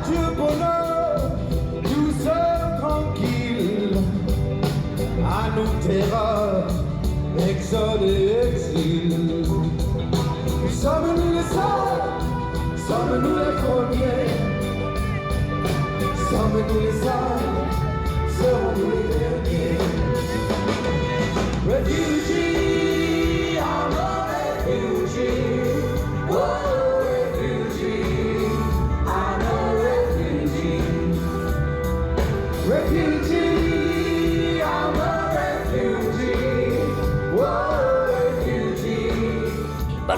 nature bonheur, douceur tranquille, à nous terreur, exode et exil. Sommes-nous les seuls, sommes-nous les premiers, sommes-nous les seuls, serons-nous les derniers. Refugee, I'm a refugee. Oh, refugee, I'm a refugee. Refugee, I'm a refugee. Oh, refugee.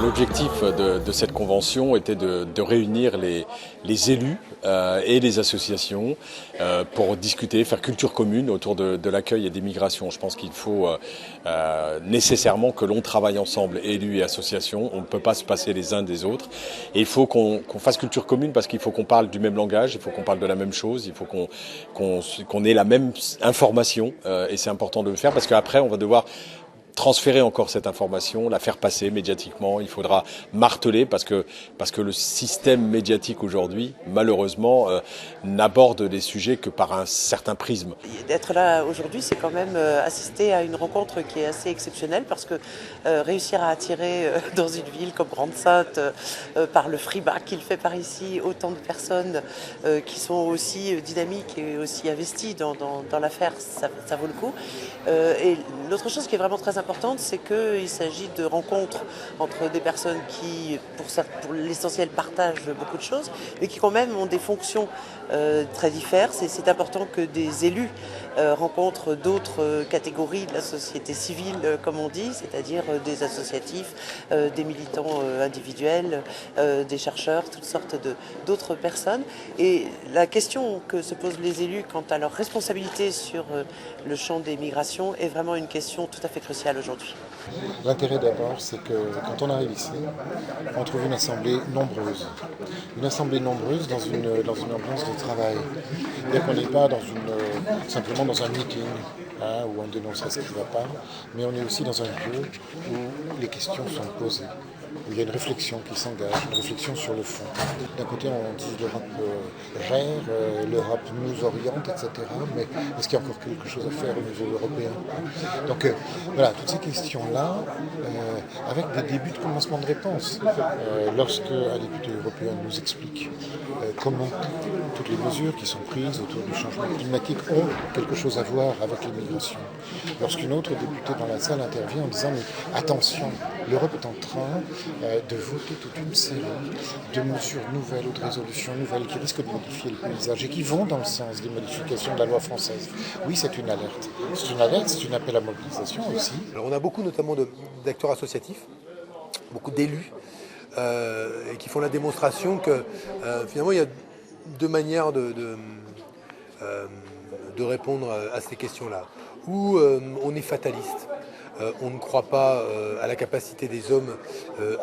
L'objectif de cette convention était de réunir les élus et les associations pour discuter, faire culture commune autour de l'accueil et des migrations. Je pense qu'il faut nécessairement que l'on travaille ensemble, élus et associations. On ne peut pas se passer les uns des autres. Et il faut qu'on fasse culture commune parce qu'il faut qu'on parle du même langage, il faut qu'on parle de la même chose, il faut qu'on ait la même information. Et c'est important de le faire parce qu'après, on va devoir transférer encore cette information, la faire passer médiatiquement. Il faudra marteler parce que le système médiatique aujourd'hui, malheureusement, n'aborde les sujets que par un certain prisme. D'être là aujourd'hui, c'est quand même assister à une rencontre qui est assez exceptionnelle parce que réussir à attirer dans une ville comme Grande-Synthe, par le fribac qu'il fait par ici, autant de personnes qui sont aussi dynamiques et aussi investies dans l'affaire, ça vaut le coup. Et l'autre chose qui est vraiment très importante, c'est qu'il s'agit de rencontres entre des personnes qui, pour l'essentiel, partagent beaucoup de choses, mais qui quand même ont des fonctions très diverses. Et c'est important que des élus rencontrent d'autres catégories de la société civile, comme on dit, c'est-à-dire des associatifs, des militants individuels, des chercheurs, toutes sortes d'autres personnes. Et la question que se posent les élus quant à leur responsabilité sur le champ des migrations est vraiment une question tout à fait cruciale aujourd'hui. L'intérêt d'abord, c'est que quand on arrive ici, on trouve une assemblée nombreuse. Une assemblée nombreuse dans une ambiance de travail. C'est-à-dire qu'on n'est pas simplement dans un meeting où on dénoncerait ce qui ne va pas, mais on est aussi dans un lieu où les questions sont posées, où il y a une réflexion qui s'engage, une réflexion sur le fond. D'un côté, on dit l'Europe gère, l'Europe nous oriente, etc. Mais est-ce qu'il y a encore quelque chose à faire au niveau européen ? Donc voilà, toutes ces questions-là, avec des débuts de commencement de réponse. Lorsque un député européen nous explique comment toutes les mesures qui sont prises autour du changement climatique ont quelque chose à voir avec l'immigration. Lorsqu'une autre députée dans la salle intervient en disant « mais attention, l'Europe est en train de voter toute une série de mesures nouvelles ou de résolutions nouvelles qui risquent de modifier le paysage et qui vont dans le sens des modifications de la loi française. » Oui, c'est une alerte. C'est une alerte, c'est un appel à mobilisation aussi. Alors on a beaucoup notamment d'acteurs associatifs, beaucoup d'élus, et qui font la démonstration que finalement il y a deux manières de répondre à ces questions-là. Ou on est fataliste. On ne croit pas à la capacité des hommes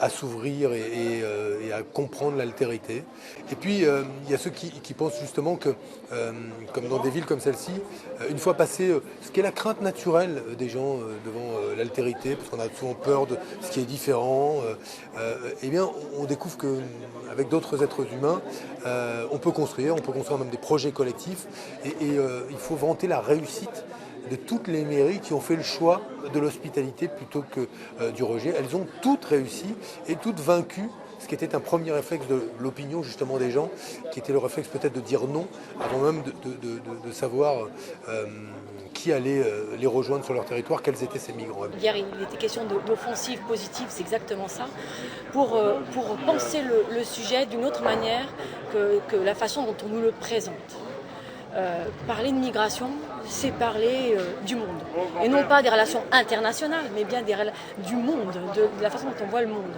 à s'ouvrir et à comprendre l'altérité. Et puis, il y a ceux qui pensent justement que, comme dans des villes comme celle-ci, une fois passé ce qui est la crainte naturelle des gens devant l'altérité, parce qu'on a souvent peur de ce qui est différent, eh bien, on découvre qu'avec d'autres êtres humains, on peut construire même des projets collectifs, et il faut vanter la réussite de toutes les mairies qui ont fait le choix de l'hospitalité plutôt que du rejet. Elles ont toutes réussi et toutes vaincu ce qui était un premier réflexe de l'opinion justement des gens, qui était le réflexe peut-être de dire non, avant même de savoir qui allait les rejoindre sur leur territoire, quels étaient ces migrants. Hier, il était question d'offensive positive, c'est exactement ça, pour penser le sujet d'une autre manière que la façon dont on nous le présente. Parler de migration, c'est parler du monde. Et non pas des relations internationales, mais bien du monde, de la façon dont on voit le monde.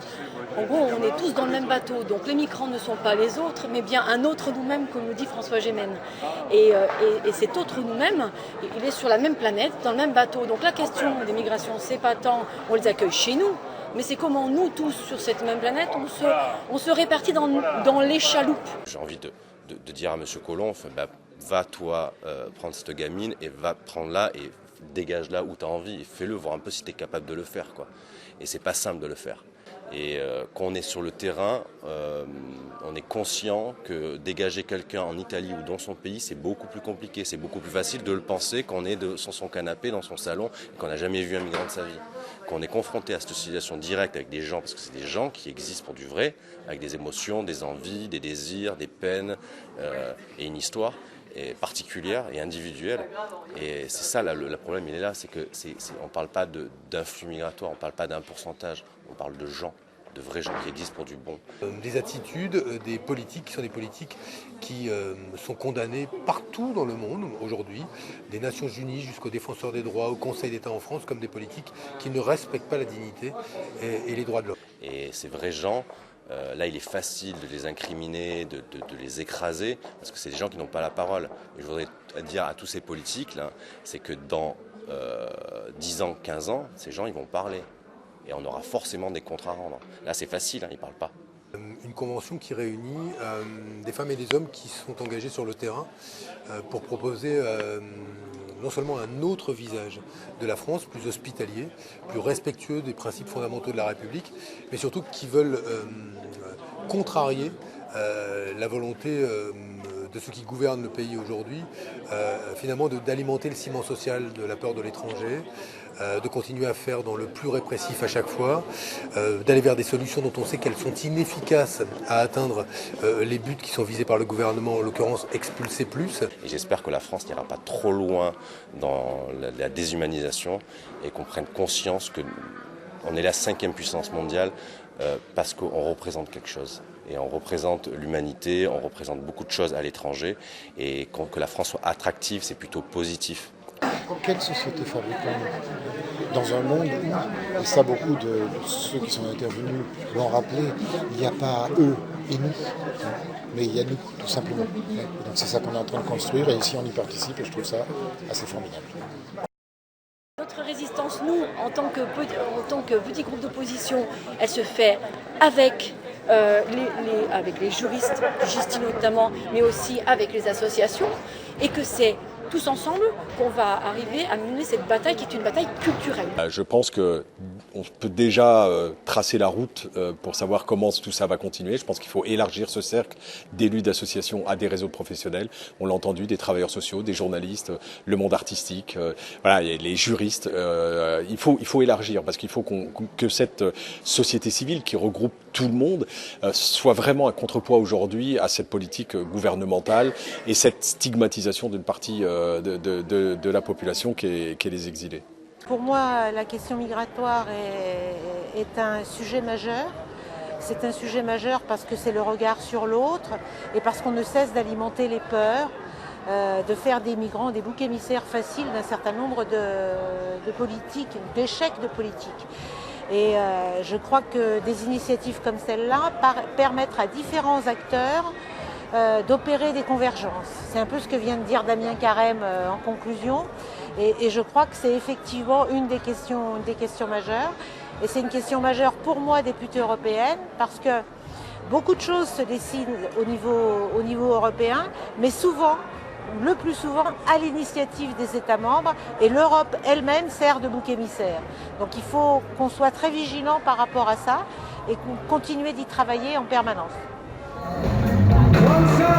En gros, on est tous dans le même bateau. Donc les migrants ne sont pas les autres, mais bien un autre nous-mêmes, comme le dit François Gémen. Et cet autre nous-mêmes, il est sur la même planète, dans le même bateau. Donc la question des migrations, c'est pas tant on les accueille chez nous, mais c'est comment nous tous, sur cette même planète, on se répartit dans les chaloupes. J'ai envie de dire à M. Collomb, va toi prendre cette gamine et va prendre-la et dégage-la où tu as envie. Fais-le, voir un peu si tu es capable de le faire, quoi. Et c'est pas simple de le faire. Et quand on est sur le terrain, on est conscient que dégager quelqu'un en Italie ou dans son pays, c'est beaucoup plus compliqué. C'est beaucoup plus facile de le penser quand on est sur son canapé, dans son salon, et qu'on n'a jamais vu un migrant de sa vie. Quand on est confronté à cette situation directe avec des gens, parce que c'est des gens qui existent pour du vrai, avec des émotions, des envies, des désirs, des peines et une histoire particulière et individuelle. Et c'est ça, le problème, il est là, c'est que on ne parle pas d'un flux migratoire, on ne parle pas d'un pourcentage, on parle de gens, de vrais gens qui existent pour du bon. Des attitudes, des politiques qui sont des politiques qui sont condamnées partout dans le monde aujourd'hui, des Nations Unies jusqu'aux défenseurs des droits, au Conseil d'État en France, comme des politiques qui ne respectent pas la dignité et les droits de l'homme. Et ces vrais gens, là, il est facile de les incriminer, de les écraser, parce que c'est des gens qui n'ont pas la parole. Et je voudrais dire à tous ces politiques, là, c'est que dans 10 ans, 15 ans, ces gens, ils vont parler. Et on aura forcément des comptes à rendre. Là, c'est facile, hein, ils ne parlent pas. Une convention qui réunit des femmes et des hommes qui sont engagés sur le terrain pour proposer non seulement un autre visage de la France, plus hospitalier, plus respectueux des principes fondamentaux de la République, mais surtout qui veulent contrarier la volonté de ceux qui gouvernent le pays aujourd'hui, finalement d'alimenter le ciment social de la peur de l'étranger, de continuer à faire dans le plus répressif à chaque fois, d'aller vers des solutions dont on sait qu'elles sont inefficaces à atteindre les buts qui sont visés par le gouvernement, en l'occurrence expulser plus. Et j'espère que la France n'ira pas trop loin dans la déshumanisation et qu'on prenne conscience qu'on est la 5e puissance mondiale parce qu'on représente quelque chose. Et on représente l'humanité, on représente beaucoup de choses à l'étranger. Et que la France soit attractive, c'est plutôt positif. Quelle société fabriquons-nous dans un monde où, et ça beaucoup de ceux qui sont intervenus l'ont rappelé, il n'y a pas eux et nous, mais il y a nous, tout simplement. Et donc c'est ça qu'on est en train de construire et ici on y participe et je trouve ça assez formidable. Notre résistance, nous, en tant que petit groupe d'opposition, elle se fait avec les juristes, Justine notamment, mais aussi avec les associations, et que c'est tous ensemble qu'on va arriver à mener cette bataille qui est une bataille culturelle. Je pense qu'on peut déjà tracer la route pour savoir comment tout ça va continuer. Je pense qu'il faut élargir ce cercle d'élus d'associations à des réseaux professionnels. On l'a entendu, des travailleurs sociaux, des journalistes, le monde artistique, voilà, les juristes. Il faut élargir parce qu'il faut que cette société civile qui regroupe tout le monde soit vraiment un contrepoids aujourd'hui à cette politique gouvernementale et cette stigmatisation d'une partie de la population qui est les exilés. Pour moi, la question migratoire est un sujet majeur. C'est un sujet majeur parce que c'est le regard sur l'autre et parce qu'on ne cesse d'alimenter les peurs, de faire des migrants des boucs émissaires faciles d'un certain nombre de politiques, d'échecs de politique. Et je crois que des initiatives comme celle-là permettent à différents acteurs d'opérer des convergences. C'est un peu ce que vient de dire Damien Carême en conclusion. Et je crois que c'est effectivement une des questions majeures. Et c'est une question majeure pour moi, députée européenne, parce que beaucoup de choses se dessinent au niveau européen, mais souvent, le plus souvent, à l'initiative des États membres. Et l'Europe elle-même sert de bouc émissaire. Donc il faut qu'on soit très vigilant par rapport à ça et qu'on continue d'y travailler en permanence. One side.